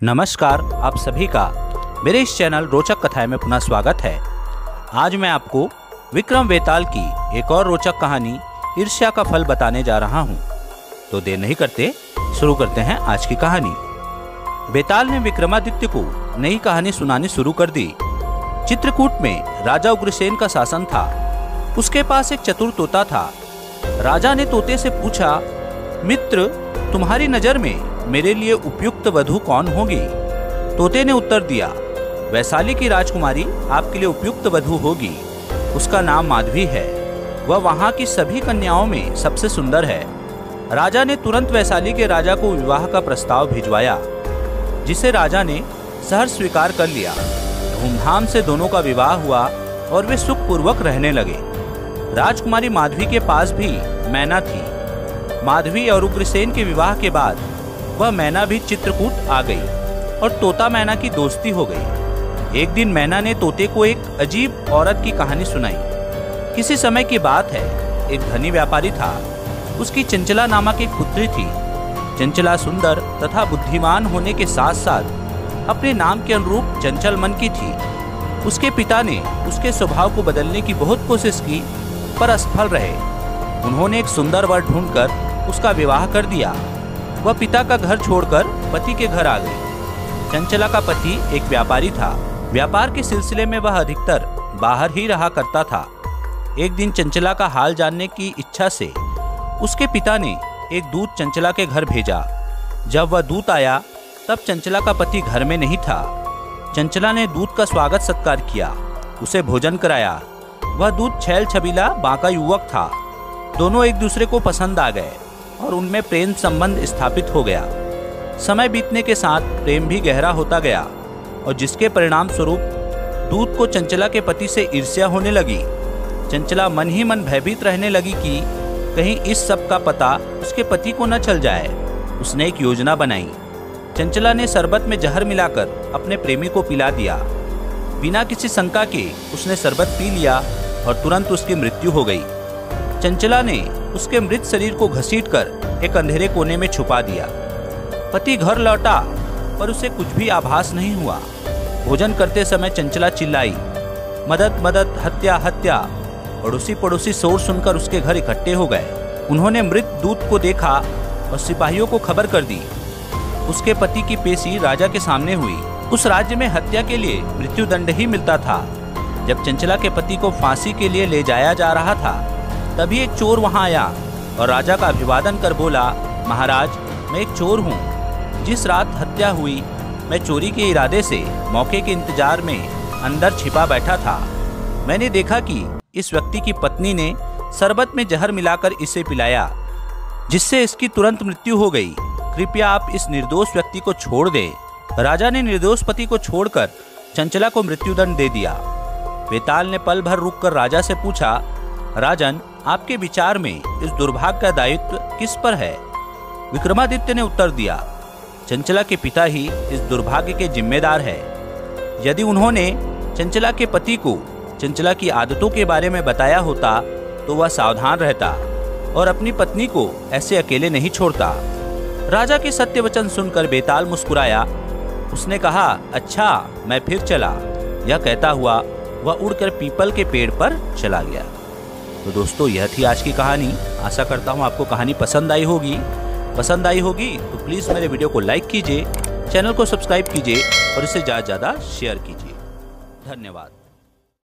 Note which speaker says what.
Speaker 1: नमस्कार, आप सभी का मेरे इस चैनल रोचक कथाएं में पुनः स्वागत है। आज मैं आपको विक्रम बेताल की एक और रोचक कहानी ईर्ष्या का फल बताने जा रहा हूं। तो देर नहीं करते शुरू करते हैं आज की कहानी। बेताल ने विक्रमादित्य को नई कहानी सुनानी शुरू कर दी। चित्रकूट में राजा उग्रसेन का शासन था। उसके पास एक चतुर तोता था। राजा ने तोते से पूछा, मित्र, तुम्हारी नजर में मेरे लिए उपयुक्त वधू कौन होगी? तोते ने उत्तर दिया, वैशाली की राजकुमारी आपके लिए उपयुक्त वधू होगी। उसका नाम माधवी है। वह वहां की सभी कन्याओं में सबसे सुंदर है। राजा ने तुरंत वैशाली के राजा को विवाह का प्रस्ताव भिजवाया, जिसे राजा ने सहर्ष स्वीकार कर लिया। धूमधाम से दोनों का विवाह हुआ और वे सुखपूर्वक रहने लगे। राजकुमारी माधवी के पास भी मैना थी। माधवी और उग्रसेन के विवाह के बाद वह मैना भी चित्रकूट आ गई और तोता मैना की दोस्ती हो गई। एक दिन मैना ने तोते को एक अजीब औरत की कहानी सुनाई। किसी समय की बात है, एक धनी व्यापारी था। उसकी चंचला नामक एक पुत्री थी। चंचला सुंदर तथा बुद्धिमान होने के साथ साथ अपने नाम के अनुरूप चंचल मन की थी। उसके पिता ने उसके स्वभाव को बदलने की बहुत कोशिश की, पर असफल रहे। उन्होंने एक सुंदर वर ढूंढकर उसका विवाह कर दिया। वह पिता का घर छोड़कर पति के घर आ गई। चंचला का पति एक व्यापारी था। व्यापार के सिलसिले में वह अधिकतर बाहर ही रहा करता था। एक दिन चंचला का हाल जानने की इच्छा से उसके पिता ने एक दूत चंचला के घर भेजा। जब वह दूत आया तब चंचला का पति घर में नहीं था। चंचला ने दूत का स्वागत सत्कार किया, उसे भोजन कराया। वह दूत छैल छबीला बांका युवक था। दोनों एक दूसरे को पसंद आ गए और उनमें प्रेम संबंध स्थापित हो गया। समय बीतने के साथ प्रेम भी गहरा होता गया और जिसके परिणाम स्वरूप दूत को चंचला के पति से ईर्ष्या होने लगी। चंचला मन ही मन भयभीत रहने लगी कि कहीं इस सब का पता उसके पति को न चल जाए। उसने एक योजना बनाई। चंचला ने शरबत में जहर मिलाकर अपने प्रेमी को पिला दिया। बिना किसी शंका के उसने शरबत पी लिया और तुरंत उसकी मृत्यु हो गई। चंचला ने उसके मृत शरीर को घसीटकर एक अंधेरे कोने में छुपा दिया। पति घर लौटा पर उसे कुछ भी आभास नहीं हुआ। भोजन करते समय चंचला चिल्लाई, मदद मदद, हत्या हत्या। पड़ोसी पड़ोसी शोर सुनकर उसके घर इकट्ठे हो गए। उन्होंने मृत दूत को देखा और सिपाहियों को खबर कर दी। उसके पति की पेशी राजा के सामने हुई। उस राज्य में हत्या के लिए मृत्युदंड ही मिलता था। जब चंचला के पति को फांसी के लिए ले जाया जा रहा था, तभी एक चोर वहां आया और राजा का अभिवादन कर बोला, महाराज, मैं एक चोर हूं। जिस रात हत्या हुई मैं चोरी के इरादे से मौके के इंतजार में अंदर छिपा बैठा था। मैंने देखा कि इस व्यक्ति की पत्नी ने शरबत में जहर मिलाकर इसे पिलाया, जिससे इसकी तुरंत मृत्यु हो गई। कृपया आप इस निर्दोष व्यक्ति को छोड़ दें। राजा ने निर्दोष पति को छोड़कर चंचला को मृत्युदंड दे दिया। बेताल ने पल भर रुककर राजा से पूछा, राजन, आपके विचार में इस दुर्भाग्य का दायित्व किस पर है? विक्रमादित्य ने उत्तर दिया, चंचला के पिता ही इस दुर्भाग्य के जिम्मेदार है। यदि उन्होंने चंचला के पति को चंचला की आदतों के बारे में बताया होता तो वह सावधान रहता और अपनी पत्नी को ऐसे अकेले नहीं छोड़ता। राजा के सत्य वचन सुनकर बेताल मुस्कुराया। उसने कहा, अच्छा, मैं फिर चला। यह कहता हुआ वह उड़कर पीपल के पेड़ पर चला गया। तो दोस्तों, यह थी आज की कहानी। आशा करता हूँ आपको कहानी पसंद आई होगी। तो प्लीज़ मेरे वीडियो को लाइक कीजिए, चैनल को सब्सक्राइब कीजिए और इसे ज़्यादा से ज़्यादा शेयर कीजिए। धन्यवाद।